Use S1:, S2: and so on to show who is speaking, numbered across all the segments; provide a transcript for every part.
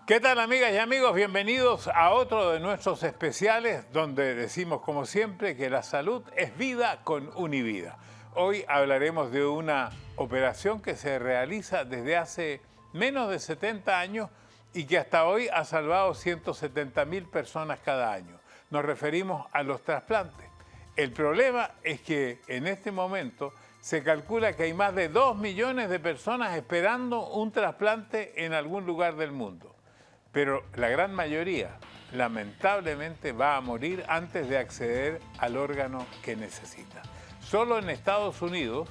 S1: ¿Qué tal, amigas y amigos? Bienvenidos a otro de nuestros especiales donde decimos, como siempre, que la salud es vida con Univida. Hoy hablaremos de una operación que se realiza desde hace menos de 70 años y que hasta hoy ha salvado 170.000 personas cada año. Nos referimos a los trasplantes. El problema es que en este momento se calcula que hay más de 2 millones de personas esperando un trasplante en algún lugar del mundo. Pero la gran mayoría, lamentablemente, va a morir antes de acceder al órgano que necesita. Solo en Estados Unidos,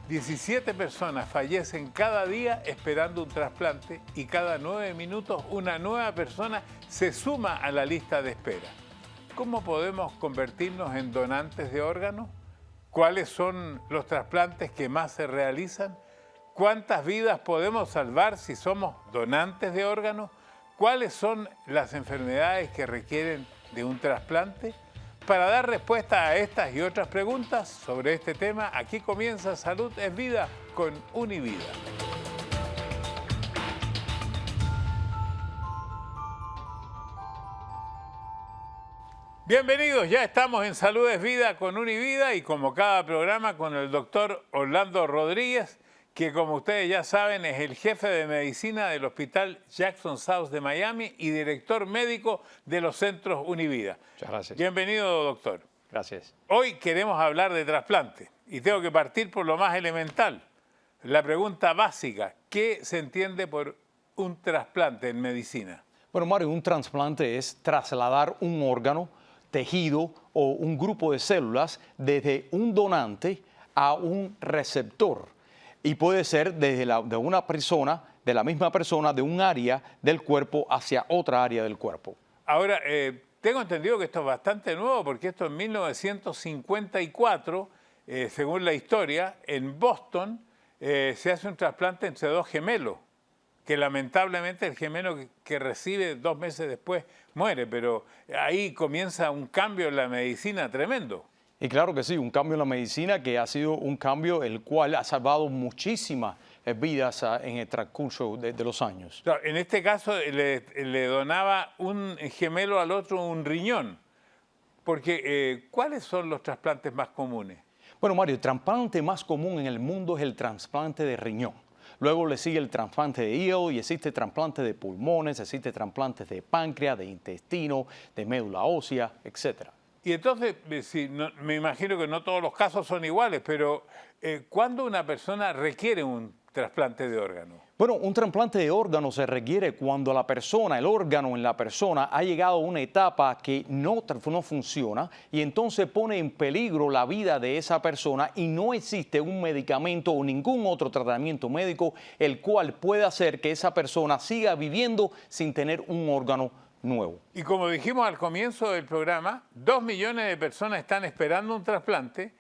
S1: 17 personas fallecen cada día esperando un trasplante y cada 9 minutos una nueva persona se suma a la lista de espera. ¿Cómo podemos convertirnos en donantes de órganos? ¿Cuáles son los trasplantes que más se realizan? ¿Cuántas vidas podemos salvar si somos donantes de órganos? ¿Cuáles son las enfermedades que requieren de un trasplante? Para dar respuesta a estas y otras preguntas sobre este tema, aquí comienza Salud es Vida con Univida. Bienvenidos, ya estamos en Salud es Vida con Univida y como cada programa con el doctor Orlando Rodríguez, que como ustedes ya saben es el jefe de medicina del Hospital Jackson South de Miami y director médico de los centros Univida.
S2: Muchas gracias.
S1: Bienvenido, doctor.
S2: Gracias.
S1: Hoy queremos hablar de trasplante y tengo que partir por lo más elemental. La pregunta básica, ¿qué se entiende por un trasplante en medicina?
S2: Bueno, Mario, un trasplante es trasladar un órgano, tejido o un grupo de células desde un donante a un receptor. Y puede ser desde de una persona, de la misma persona, de un área del cuerpo hacia otra área del cuerpo.
S1: Ahora, tengo entendido que esto es bastante nuevo porque esto en 1954, según la historia, en Boston se hace un trasplante entre dos gemelos, que lamentablemente el gemelo que recibe 2 meses después muere, pero ahí comienza un cambio en la medicina tremendo.
S2: Y claro que sí, un cambio en la medicina que ha sido un cambio el cual ha salvado muchísimas vidas en el transcurso de los años.
S1: Claro, en este caso le donaba un gemelo al otro un riñón, porque ¿cuáles son los trasplantes más comunes?
S2: Bueno, Mario, el trasplante más común en el mundo es el trasplante de riñón. Luego le sigue el trasplante de hígado y existe trasplante de pulmones, existe trasplantes de páncreas, de intestino, de médula ósea, etcétera.
S1: Y entonces, me imagino que no todos los casos son iguales, pero ¿cuándo una persona requiere un trasplante de órgano?
S2: Bueno, un trasplante de órgano se requiere cuando la persona, el órgano en la persona ha llegado a una etapa que no funciona y entonces pone en peligro la vida de esa persona y no existe un medicamento o ningún otro tratamiento médico el cual pueda hacer que esa persona siga viviendo sin tener un órgano nuevo.
S1: Y como dijimos al comienzo del programa, 2 millones de personas están esperando un trasplante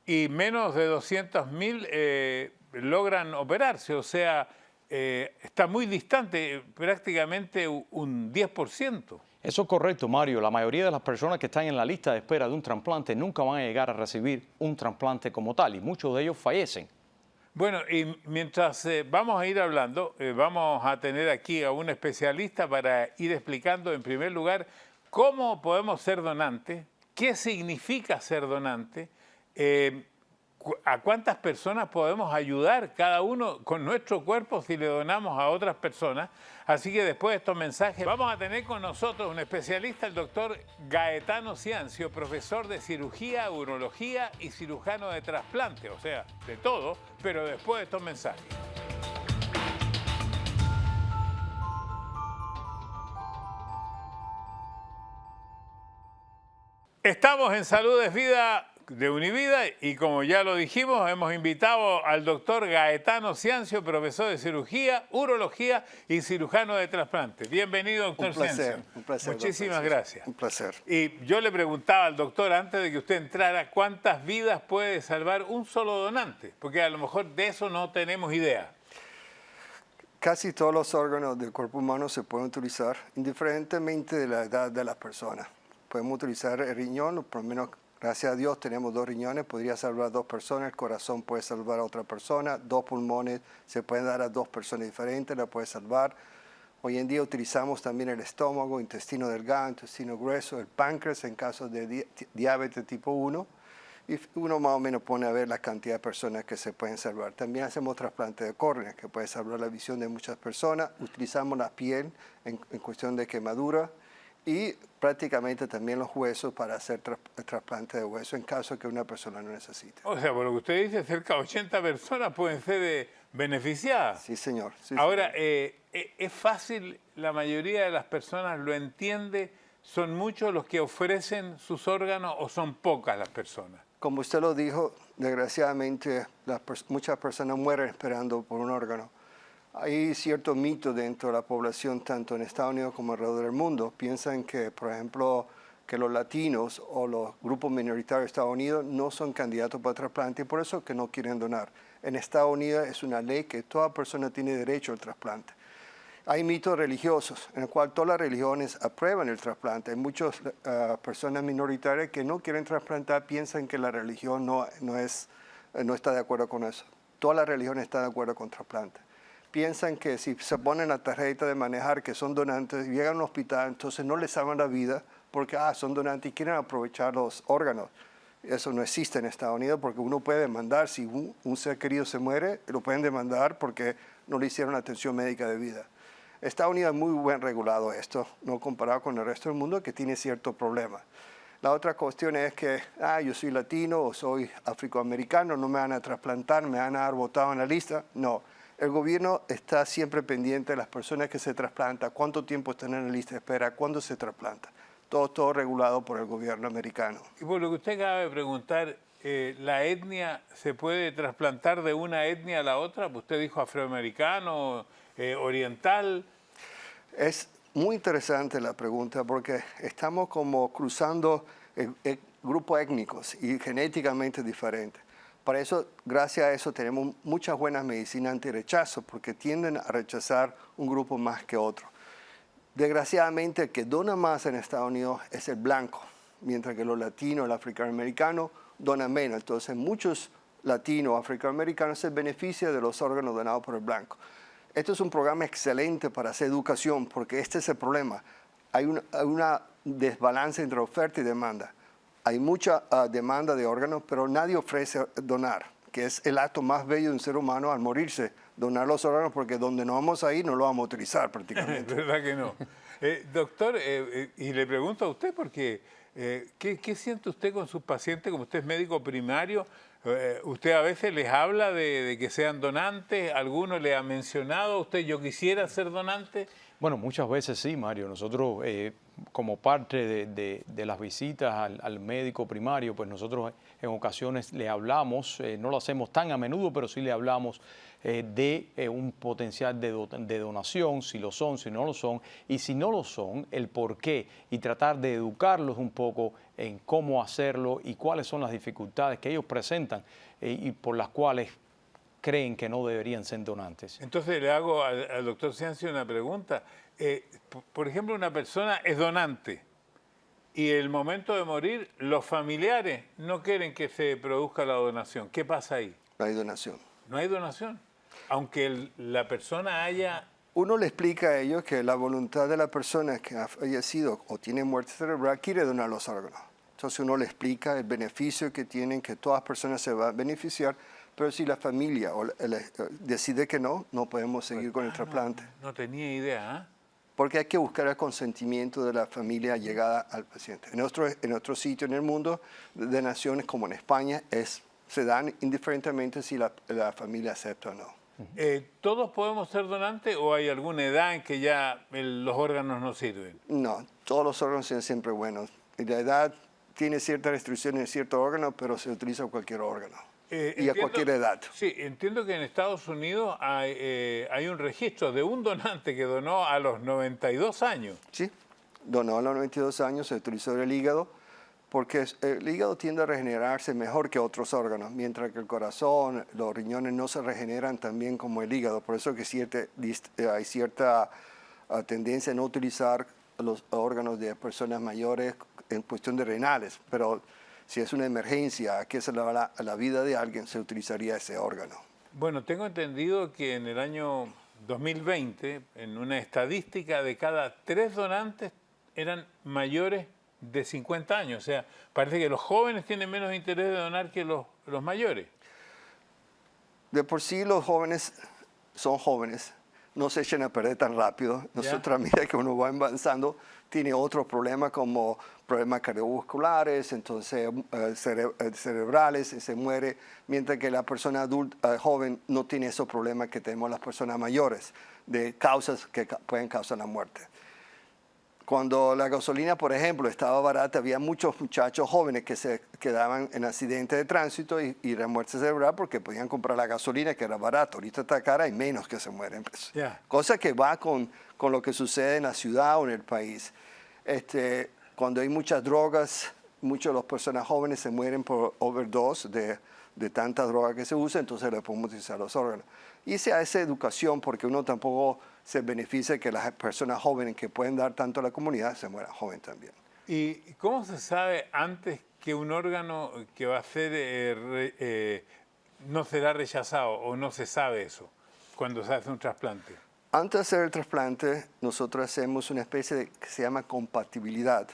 S1: y menos de 200.000 logran operarse, o sea, está muy distante, prácticamente un 10%.
S2: Eso es correcto, Mario. La mayoría de las personas que están en la lista de espera de un trasplante nunca van a llegar a recibir un trasplante como tal y muchos de ellos fallecen.
S1: Bueno, y mientras vamos a ir hablando, vamos a tener aquí a un especialista para ir explicando en primer lugar cómo podemos ser donantes, qué significa ser donante, a cuántas personas podemos ayudar cada uno con nuestro cuerpo si le donamos a otras personas. Así que después de estos mensajes vamos a tener con nosotros un especialista, el doctor Gaetano Ciancio, profesor de cirugía, urología y cirujano de trasplante, o sea, de todo, pero después de estos mensajes. Estamos en Salud es Vida de Univida y como ya lo dijimos, hemos invitado al doctor Gaetano Ciancio, profesor de cirugía, urología y cirujano de trasplante. Bienvenido, doctor Ciancio.
S3: Un placer.
S1: Muchísimas gracias.
S3: Un placer.
S1: Y yo le preguntaba al doctor antes de que usted entrara, ¿cuántas vidas puede salvar un solo donante? Porque a lo mejor de eso no tenemos idea.
S3: Casi todos los órganos del cuerpo humano se pueden utilizar, indiferentemente de la edad de las personas. Podemos utilizar el riñón, por lo menos, gracias a Dios, tenemos 2 riñones, podría salvar a 2 personas, el corazón puede salvar a otra persona, 2 pulmones se pueden dar a 2 personas diferentes, la puede salvar. Hoy en día utilizamos también el estómago, intestino delgado, intestino grueso, el páncreas en caso de diabetes tipo 1. Y uno más o menos pone a ver la cantidad de personas que se pueden salvar. También hacemos trasplante de córnea, que puede salvar la visión de muchas personas. Utilizamos la piel en cuestión de quemadura y prácticamente también los huesos para hacer trasplante de hueso en caso que una persona no necesite.
S1: O sea, por lo que usted dice, cerca de 80 personas pueden ser beneficiadas.
S3: Sí, señor. Sí,
S1: Ahora,
S3: señor.
S1: ¿es fácil? ¿La mayoría de las personas lo entiende? ¿Son muchos los que ofrecen sus órganos o son pocas las personas?
S3: Como usted lo dijo, desgraciadamente muchas personas mueren esperando por un órgano. Hay cierto mito dentro de la población, tanto en Estados Unidos como alrededor del mundo. Piensan que, por ejemplo, que los latinos o los grupos minoritarios de Estados Unidos no son candidatos para trasplante y por eso que no quieren donar. En Estados Unidos es una ley que toda persona tiene derecho al trasplante. Hay mitos religiosos en el cual todas las religiones aprueban el trasplante. Hay muchas personas minoritarias que no quieren trasplantar, piensan que la religión no está de acuerdo con eso. Todas las religiones están de acuerdo con trasplante. Piensan que si se ponen la tarjeta de manejar que son donantes, llegan a un hospital, entonces no les salvan la vida porque son donantes y quieren aprovechar los órganos. Eso no existe en Estados Unidos porque uno puede demandar, si un ser querido se muere, lo pueden demandar porque no le hicieron atención médica de vida. Estados Unidos es muy buen regulado esto, no comparado con el resto del mundo que tiene ciertos problemas. La otra cuestión es que, yo soy latino o soy afroamericano, no me van a trasplantar, me van a dar votado en la lista. No, el gobierno está siempre pendiente de las personas que se trasplantan, cuánto tiempo están en la lista de espera, cuándo se trasplanta. Todo regulado por el gobierno americano.
S1: Y por lo que usted acaba de preguntar, ¿la etnia se puede trasplantar de una etnia a la otra? Usted dijo afroamericano, oriental.
S3: Es muy interesante la pregunta porque estamos como cruzando grupos étnicos y genéticamente diferentes. Para eso, gracias a eso, tenemos muchas buenas medicinas anti-rechazo porque tienden a rechazar un grupo más que otro. Desgraciadamente, el que dona más en Estados Unidos es el blanco, mientras que los latinos, el africano-americano, donan menos. Entonces, muchos latinos, africano-americanos se benefician de los órganos donados por el blanco. Esto es un programa excelente para hacer educación, porque este es el problema. Hay una desbalance entre oferta y demanda. Hay mucha demanda de órganos, pero nadie ofrece donar, que es el acto más bello de un ser humano al morirse, donar los órganos, porque donde no vamos a ir no lo vamos a utilizar prácticamente.
S1: ¿Verdad que no? Doctor, y le pregunto a usted, porque ¿qué siente usted con sus pacientes, como usted es médico primario? Usted a veces les habla de que sean donantes, alguno le ha mencionado a usted, yo quisiera ser donante.
S2: Bueno, muchas veces sí, Mario. Nosotros, como parte de las visitas al médico primario, pues nosotros en ocasiones le hablamos, no lo hacemos tan a menudo, pero sí le hablamos de un potencial de donación, si lo son, si no lo son, y si no lo son, el por qué, y tratar de educarlos un poco en cómo hacerlo y cuáles son las dificultades que ellos presentan y por las cuales creen que no deberían ser donantes.
S1: Entonces le hago al doctor Ciancio una pregunta. Por ejemplo, una persona es donante y el momento de morir, los familiares no quieren que se produzca la donación. ¿Qué pasa ahí?
S3: No hay donación.
S1: No hay donación. Aunque la persona haya...
S3: Uno le explica a ellos que la voluntad de la persona que ha fallecido o tiene muerte cerebral quiere donar los órganos. Entonces uno le explica el beneficio que tienen, que todas las personas se van a beneficiar, pero si la familia decide que no podemos seguir con el trasplante.
S1: No tenía idea, ¿eh?
S3: Porque hay que buscar el consentimiento de la familia llegada al paciente. En otro sitio en el mundo, de naciones como en España, se dan indiferentemente si la familia acepta o no.
S1: ¿Todos podemos ser donantes o hay alguna edad en que ya los órganos no sirven?
S3: No, todos los órganos son siempre buenos. Y la edad tiene ciertas restricciones en ciertos órganos, pero se utiliza cualquier órgano. Y a cualquier edad.
S1: Sí, entiendo que en Estados Unidos hay un registro de un donante que donó a los 92 años.
S3: Sí, donó a los 92 años, se utilizó el hígado, porque el hígado tiende a regenerarse mejor que otros órganos, mientras que el corazón, los riñones no se regeneran tan bien como el hígado. Por eso que hay cierta tendencia a no utilizar los órganos de personas mayores en cuestión de renales, pero si es una emergencia que se le va a la vida de alguien, se utilizaría ese órgano.
S1: Bueno, tengo entendido que en el año 2020, en una estadística, de cada 3 donantes eran mayores de 50 años. O sea, parece que los jóvenes tienen menos interés de donar que los mayores.
S3: De por sí los jóvenes son jóvenes, no se echan a perder tan rápido. Nosotros a medida que uno va avanzando tiene otros problemas como problemas cardiovasculares, entonces cerebrales, y se muere, mientras que la persona adulta, joven no tiene esos problemas que tenemos las personas mayores, de causas que pueden causar la muerte. Cuando la gasolina, por ejemplo, estaba barata, había muchos muchachos jóvenes que se quedaban en accidentes de tránsito y la muerte cerebral porque podían comprar la gasolina que era barata. Ahorita está cara y menos que se mueren. Cosa que va con lo que sucede en la ciudad o en el país. Cuando hay muchas drogas, muchas de las personas jóvenes se mueren por overdose de tanta droga que se usa, entonces le podemos utilizar los órganos. Y se hace educación porque uno tampoco se beneficia que las personas jóvenes que pueden dar tanto a la comunidad se mueran jóvenes también.
S1: ¿Y cómo se sabe antes que un órgano que va a ser no será rechazado o no se sabe eso cuando se hace un trasplante?
S3: Antes de hacer el trasplante, nosotros hacemos una especie que se llama compatibilidad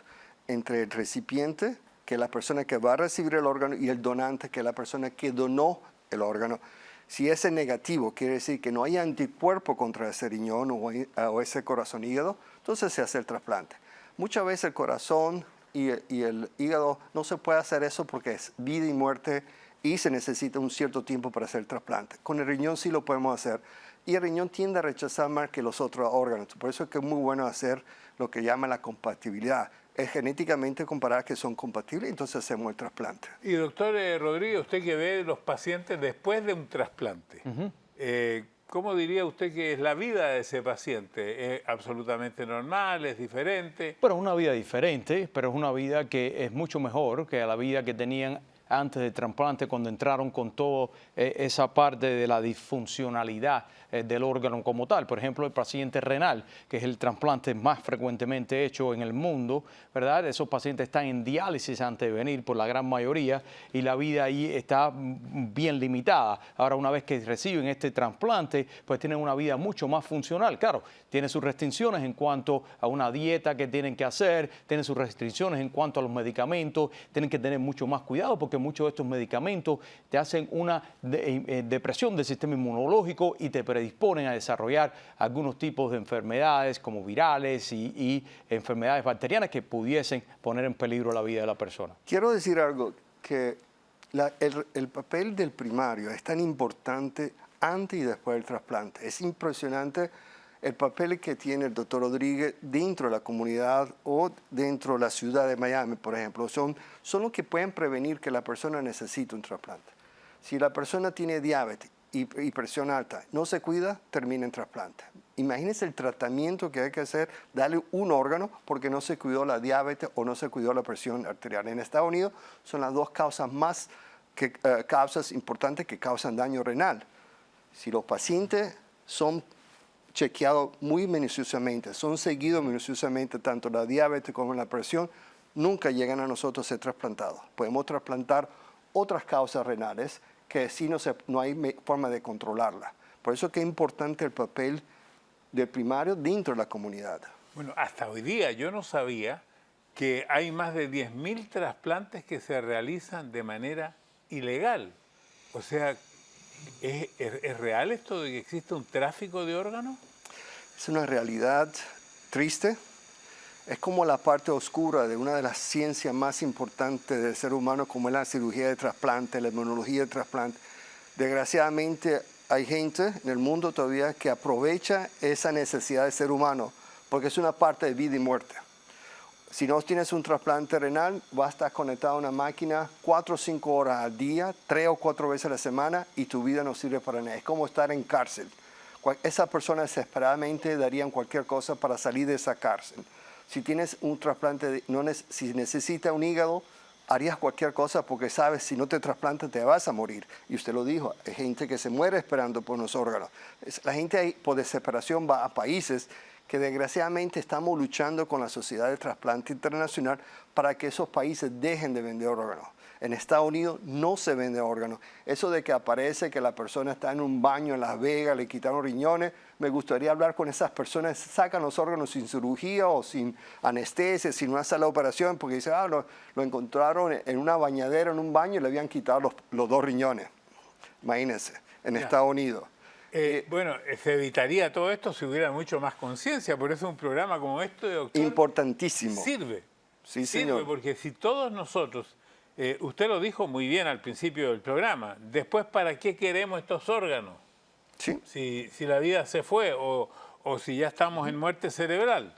S3: entre el recipiente, que es la persona que va a recibir el órgano, y el donante, que es la persona que donó el órgano. Si ese es negativo, quiere decir que no hay anticuerpo contra ese riñón o ese corazón hígado, entonces se hace el trasplante. Muchas veces el corazón y el hígado no se puede hacer eso porque es vida y muerte y se necesita un cierto tiempo para hacer el trasplante. Con el riñón sí lo podemos hacer y el riñón tiende a rechazar más que los otros órganos. Por eso es que es muy bueno hacer lo que llaman la compatibilidad. Es genéticamente comparar que son compatibles, entonces hacemos el trasplante.
S1: Y doctor Rodríguez, usted que ve los pacientes después de un trasplante, ¿cómo diría usted que es la vida de ese paciente? ¿Es absolutamente normal? ¿Es diferente?
S2: Bueno, una vida diferente, pero es una vida que es mucho mejor que la vida que tenían antes del trasplante, cuando entraron con toda esa parte de la disfuncionalidad del órgano como tal. Por ejemplo, el paciente renal, que es el trasplante más frecuentemente hecho en el mundo, ¿verdad? Esos pacientes están en diálisis antes de venir por la gran mayoría y la vida ahí está bien limitada. Ahora, una vez que reciben este trasplante, pues tienen una vida mucho más funcional. Claro, tiene sus restricciones en cuanto a una dieta que tienen que hacer, tienen sus restricciones en cuanto a los medicamentos, tienen que tener mucho más cuidado porque muchos de estos medicamentos te hacen una depresión del sistema inmunológico y te predisponen a desarrollar algunos tipos de enfermedades como virales y enfermedades bacterianas que pudiesen poner en peligro la vida de la persona.
S3: Quiero decir algo, que el papel del primario es tan importante antes y después del trasplante. Es impresionante el papel que tiene el doctor Rodríguez dentro de la comunidad o dentro de la ciudad de Miami, por ejemplo. Son los que pueden prevenir que la persona necesite un trasplante. Si la persona tiene diabetes y presión alta, no se cuida, termina en trasplante. Imagínense el tratamiento que hay que hacer, darle un órgano porque no se cuidó la diabetes o no se cuidó la presión arterial. En Estados Unidos son las dos causas causas importantes que causan daño renal. Si los pacientes son chequeados muy minuciosamente, son seguidos minuciosamente, tanto la diabetes como la presión, nunca llegan a nosotros a ser trasplantados. Podemos trasplantar otras causas renales que sí no hay forma de controlarla. Por eso es que es importante el papel del primario dentro de la comunidad.
S1: Bueno, hasta hoy día yo no sabía que hay más de 10.000 trasplantes que se realizan de manera ilegal. O sea, ¿es real esto de que existe un tráfico de órganos?
S3: Es una realidad triste. Es como la parte oscura de una de las ciencias más importantes del ser humano, como es la cirugía de trasplante, la inmunología de trasplante. Desgraciadamente hay gente en el mundo todavía que aprovecha esa necesidad del ser humano, porque es una parte de vida y muerte. Si no tienes un trasplante renal, vas a estar conectado a una máquina 4 o 5 horas al día, 3 o 4 veces a la semana, y tu vida no sirve para nada. Es como estar en cárcel. Esas personas desesperadamente darían cualquier cosa para salir de esa cárcel. Si tienes un trasplante, si necesitas un hígado, harías cualquier cosa porque sabes, si no te trasplantas te vas a morir. Y usted lo dijo, hay gente que se muere esperando por los órganos. La gente ahí, por desesperación, va a países que desgraciadamente estamos luchando con la Sociedad de Trasplante Internacional para que esos países dejen de vender órganos. En Estados Unidos no se vende órganos. Eso de que aparece que la persona está en un baño en Las Vegas, le quitaron riñones, me gustaría hablar con esas personas, sacan los órganos sin cirugía o sin anestesia, sin una sala de operación, porque dicen, lo encontraron en una bañadera, en un baño, y le habían quitado los 2 riñones. Imagínense, en Estados Unidos.
S1: Bueno, se evitaría todo esto si hubiera mucho más conciencia, por eso un programa como este, doctor,
S3: importantísimo.
S1: Sirve.
S3: Sí,
S1: Sirve,
S3: señor.
S1: porque si todos nosotros, usted lo dijo muy bien al principio del programa, después, ¿para qué queremos estos órganos?
S3: Sí.
S1: Si la vida se fue o si ya estamos en muerte cerebral.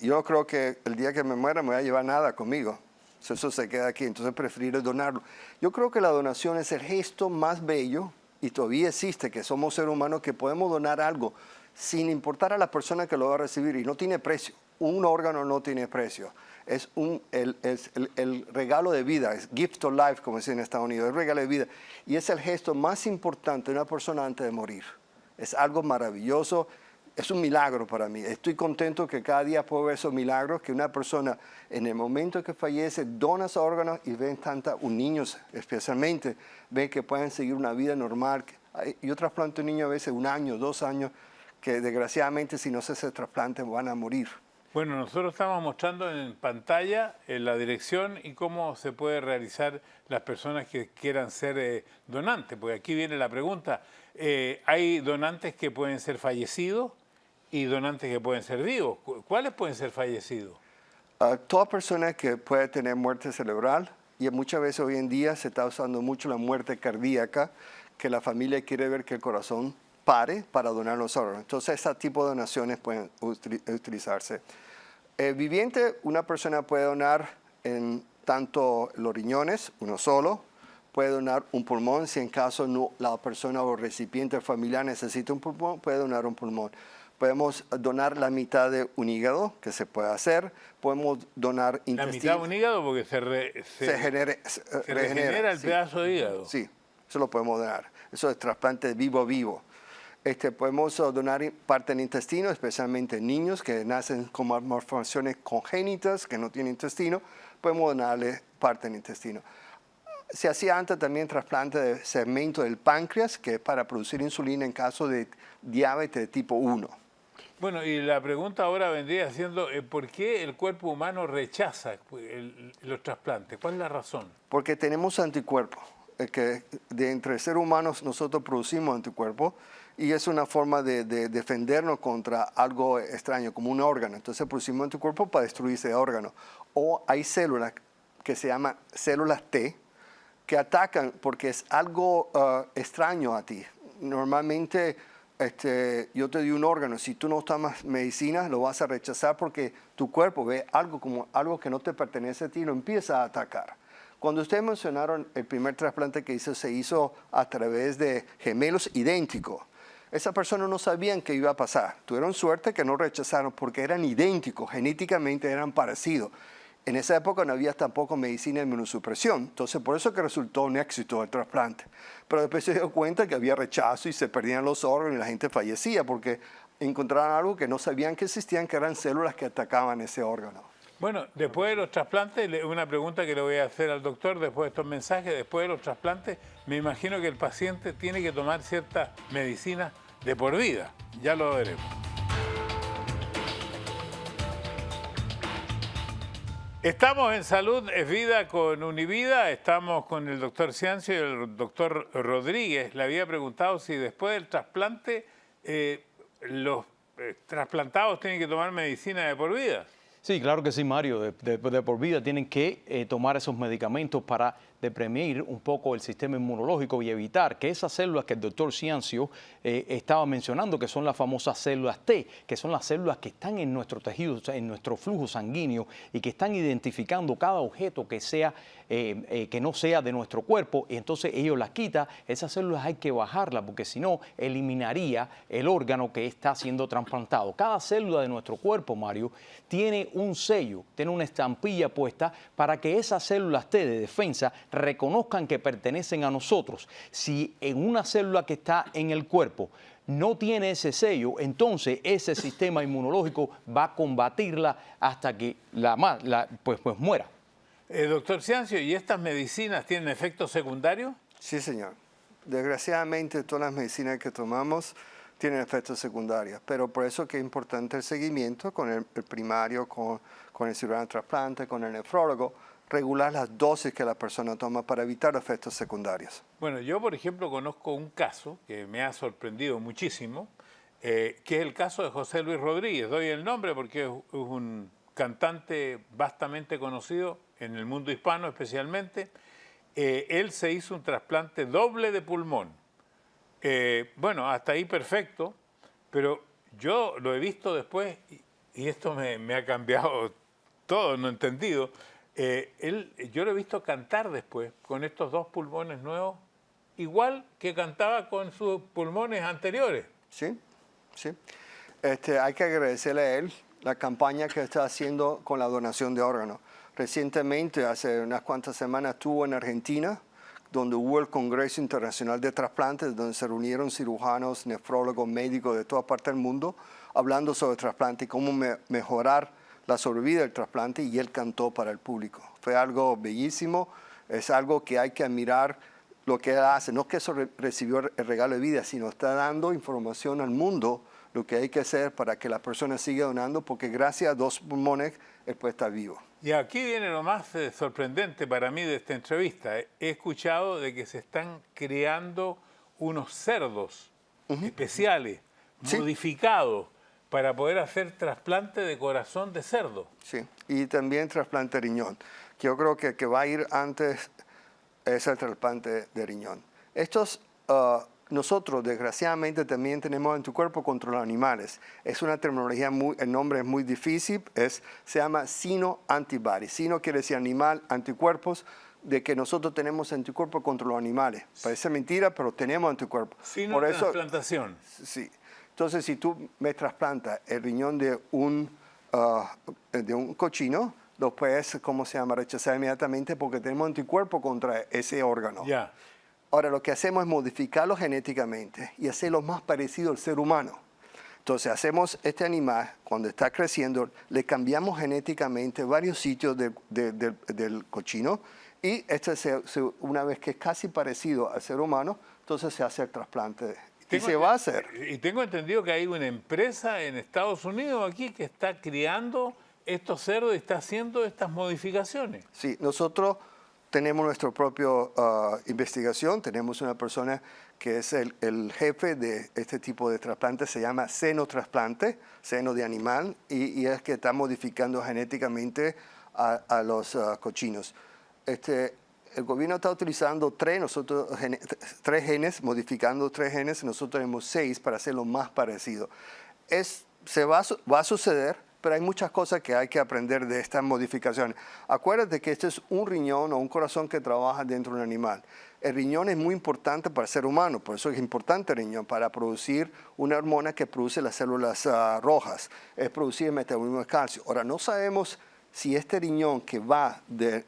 S3: Yo creo que el día que me muera me voy a llevar nada conmigo. Eso se queda aquí, entonces prefiero donarlo. Yo creo que la donación es el gesto más bello, y todavía existe, que somos seres humanos que podemos donar algo sin importar a la persona que lo va a recibir, y no tiene precio. Un órgano no tiene precio. Es el regalo de vida, es gift of life, como dicen en Estados Unidos, es regalo de vida. Y es el gesto más importante de una persona antes de morir. Es algo maravilloso, es un milagro para mí. Estoy contento que cada día puedo ver esos milagros, que una persona en el momento que fallece dona sus órganos y ven niños especialmente, ven que pueden seguir una vida normal. Yo trasplanto a un niño a veces 1 año, 2 años, que desgraciadamente si no se hace trasplante van a morir.
S1: Bueno, nosotros estamos mostrando en pantalla la dirección y cómo se puede realizar las personas que quieran ser donantes, porque aquí viene la pregunta. Hay donantes que pueden ser fallecidos y donantes que pueden ser vivos. ¿Cuáles pueden ser fallecidos?
S3: Toda persona que puede tener muerte cerebral, y muchas veces hoy en día se está usando mucho la muerte cardíaca, que la familia quiere ver que el corazón pare para donar los órganos. Entonces, ese tipo de donaciones pueden utilizarse. Viviente, una persona puede donar en tanto los riñones, uno solo, puede donar un pulmón, si en caso no, la persona o el recipiente familiar necesita un pulmón, puede donar un pulmón. Podemos donar la mitad de un hígado, que se puede hacer. Podemos donar intestino.
S1: La mitad de un hígado porque se regenera el pedazo de hígado.
S3: Sí, eso lo podemos donar. Eso es trasplante vivo a vivo. Podemos donar parte del intestino, especialmente en niños que nacen con malformaciones congénitas, que no tienen intestino. Podemos donarle parte del intestino. Se hacía antes también trasplante de segmento del páncreas, que es para producir insulina en caso de diabetes de tipo 1.
S1: Bueno, y la pregunta ahora vendría siendo, ¿por qué el cuerpo humano rechaza los trasplantes? ¿Cuál es la razón?
S3: Porque tenemos anticuerpos. Que entre seres humanos nosotros producimos anticuerpos y es una forma de defendernos contra algo extraño, como un órgano. Entonces producimos anticuerpos para destruir ese órgano. O hay células que se llaman células T, que atacan porque es algo extraño a ti. Normalmente yo te doy un órgano, si tú no tomas medicina lo vas a rechazar porque tu cuerpo ve algo como algo que no te pertenece a ti y lo empieza a atacar. Cuando ustedes mencionaron el primer trasplante que se hizo a través de gemelos idénticos, esa persona no sabían qué iba a pasar. Tuvieron suerte que no rechazaron porque eran idénticos, genéticamente eran parecidos. En esa época no había tampoco medicina de inmunosupresión, entonces por eso que resultó un éxito el trasplante. Pero después se dio cuenta que había rechazo y se perdían los órganos y la gente fallecía porque encontraron algo que no sabían que existían, que eran células que atacaban ese órgano.
S1: Bueno, después de los trasplantes, una pregunta que le voy a hacer al doctor después de estos mensajes, después de los trasplantes, me imagino que el paciente tiene que tomar ciertas medicinas de por vida. Ya lo veremos. Estamos en Salud es Vida con Univida, estamos con el doctor Ciancio y el doctor Rodríguez. Le había preguntado si después del trasplante los trasplantados tienen que tomar medicina de por vida.
S2: Sí, claro que sí, Mario. De por vida tienen que tomar esos medicamentos para deprimir un poco el sistema inmunológico y evitar que esas células que el doctor Ciancio estaba mencionando, que son las famosas células T, que son las células que están en nuestro tejido, en nuestro flujo sanguíneo y que están identificando cada objeto que sea que no sea de nuestro cuerpo, y entonces ellos las quitan. Esas células hay que bajarlas porque si no eliminaría el órgano que está siendo trasplantado. Cada célula de nuestro cuerpo, Mario, tiene un sello, tiene una estampilla puesta para que esas células T de defensa reconozcan que pertenecen a nosotros. Si en una célula que está en el cuerpo no tiene ese sello, entonces ese sistema inmunológico va a combatirla hasta que pues muera.
S1: Doctor Ciancio, ¿y estas medicinas tienen efectos secundarios?
S3: Sí, señor. Desgraciadamente, todas las medicinas que tomamos tienen efectos secundarios, pero por eso que es importante el seguimiento con el primario, con el cirujano de trasplante, con el nefrólogo, regular las dosis que la persona toma para evitar efectos secundarios.
S1: Bueno, yo, por ejemplo, conozco un caso que me ha sorprendido muchísimo, que es el caso de José Luis Rodríguez. Doy el nombre porque es un cantante vastamente conocido en el mundo hispano especialmente. Él se hizo un trasplante doble de pulmón. Bueno, hasta ahí perfecto, pero yo lo he visto después y esto me ha cambiado todo, no he entendido. Yo lo he visto cantar después con estos dos pulmones nuevos, igual que cantaba con sus pulmones anteriores.
S3: Sí, sí. Hay que agradecerle a él la campaña que está haciendo con la donación de órganos. Recientemente, hace unas cuantas semanas, estuvo en Argentina, donde hubo el Congreso Internacional de Trasplantes, donde se reunieron cirujanos, nefrólogos, médicos de toda parte del mundo, hablando sobre trasplante y cómo mejorar la sobrevida del trasplante, y él cantó para el público. Fue algo bellísimo, es algo que hay que admirar lo que él hace. No es que eso recibió el regalo de vida, sino está dando información al mundo lo que hay que hacer para que la persona siga donando, porque gracias a dos pulmones él puede estar vivo.
S1: Y aquí viene lo más sorprendente para mí de esta entrevista. He escuchado de que se están creando unos cerdos especiales,
S3: Sí,
S1: modificados, para poder hacer trasplante de corazón de cerdo.
S3: sí, y también trasplante de riñón, que yo creo que va a ir antes es el trasplante de riñón. Nosotros, desgraciadamente, también tenemos anticuerpos contra los animales. Es una terminología, el nombre es muy difícil, se llama sino-antibody. Sino quiere decir animal, anticuerpos, de que nosotros tenemos anticuerpos contra los animales. Parece mentira, pero tenemos anticuerpos.
S1: Sino-transplantación.
S3: Sí. Entonces, si tú me trasplantas el riñón de un cochino, lo puedes, rechazar inmediatamente porque tenemos anticuerpos contra ese órgano.
S1: Ya.
S3: Ahora, lo que hacemos es modificarlo genéticamente y hacerlo más parecido al ser humano. Entonces, hacemos este animal, cuando está creciendo, le cambiamos genéticamente varios sitios del cochino, y una vez que es casi parecido al ser humano, entonces se hace el trasplante. Y se va a hacer.
S1: Y tengo entendido que hay una empresa en Estados Unidos aquí que está criando estos cerdos y está haciendo estas modificaciones.
S3: Sí, nosotros tenemos nuestra propia investigación. Tenemos una persona que es el jefe de este tipo de trasplante, se llama seno-trasplante, seno de animal, y es que está modificando genéticamente a los cochinos. El gobierno está utilizando tres genes, modificando 3 genes, nosotros tenemos 6 para hacerlo más parecido. Va a suceder, pero hay muchas cosas que hay que aprender de estas modificaciones. Acuérdate que este es un riñón o un corazón que trabaja dentro de un animal. El riñón es muy importante para el ser humano, por eso es importante el riñón, para producir una hormona que produce las células rojas, es producir el metabolismo de calcio. Ahora, no sabemos si este riñón que va del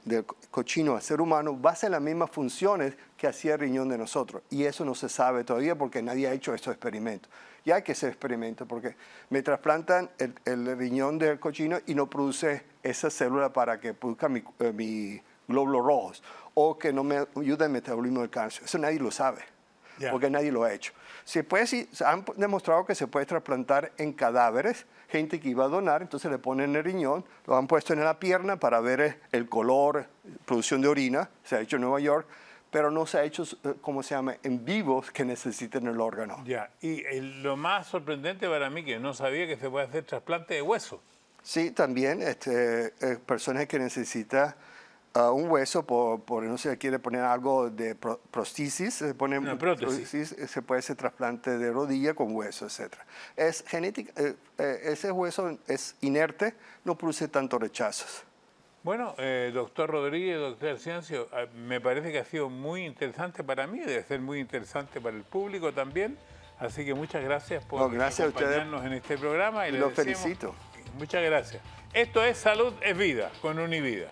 S3: cochino al ser humano va a hacer las mismas funciones que hacía el riñón de nosotros. Y eso no se sabe todavía porque nadie ha hecho estos experimentos. Y hay que hacer experimentos porque me trasplantan el riñón del cochino y no produce esa célula para que produzca mi glóbulos rojos o que no me ayude el metabolismo del calcio. Eso nadie lo sabe. Porque nadie lo ha hecho. Se han demostrado que se puede trasplantar en cadáveres, gente que iba a donar, entonces le ponen el riñón, lo han puesto en la pierna para ver el color, producción de orina, se ha hecho en Nueva York, pero no se ha hecho, en vivos que necesiten el órgano.
S1: Ya, y lo más sorprendente para mí, que no sabía que se puede hacer trasplante de hueso.
S3: Sí, también personas que necesitan un hueso, por no se quiere poner algo de prostésis, se pone
S1: una prótesis.
S3: Se puede hacer trasplante de rodilla con hueso, etc. Es genética, ese hueso es inerte, no produce tantos rechazos.
S1: Bueno, doctor Rodríguez, doctor Ciancio, me parece que ha sido muy interesante para mí, debe ser muy interesante para el público también, así que muchas gracias por acompañarnos en este programa. Y
S3: lo felicito.
S1: Muchas gracias. Esto es Salud es Vida, con Univida.